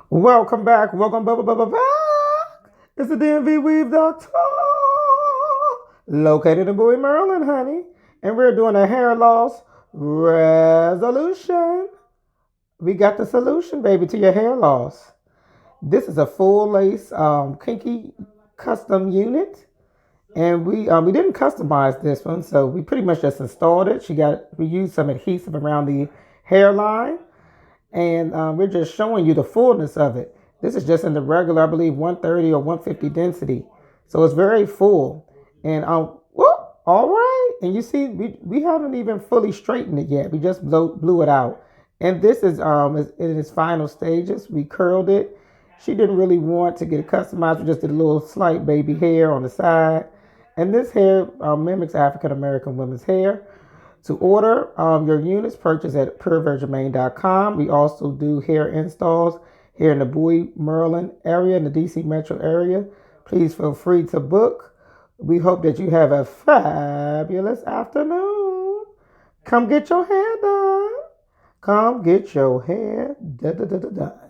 Welcome back. Welcome back. It's the DMV Weave Doctor, located in Bowie, Maryland, honey. And we're doing a hair loss resolution. We got the solution, baby, to your hair loss. This is a full lace kinky custom unit. And we didn't customize this one, so we pretty much just installed it. We used some adhesive around the hairline, and we're just showing you the fullness of it. This is just in the regular, I believe, 130 or 150 density. So it's very full. And whoop, all right. And you see, we haven't even fully straightened it yet. We just blew it out. And this is in its final stages. We curled it. She didn't really want to get it customized. We just did a little slight baby hair on the side. And this hair mimics African American women's hair. To order your units, purchase at purevirginmain.com. We also do hair installs here in the Bowie, Maryland area, in the DC metro area. Please feel free to book. We hope that you have a fabulous afternoon. Come get your hair done. Come get your hair done.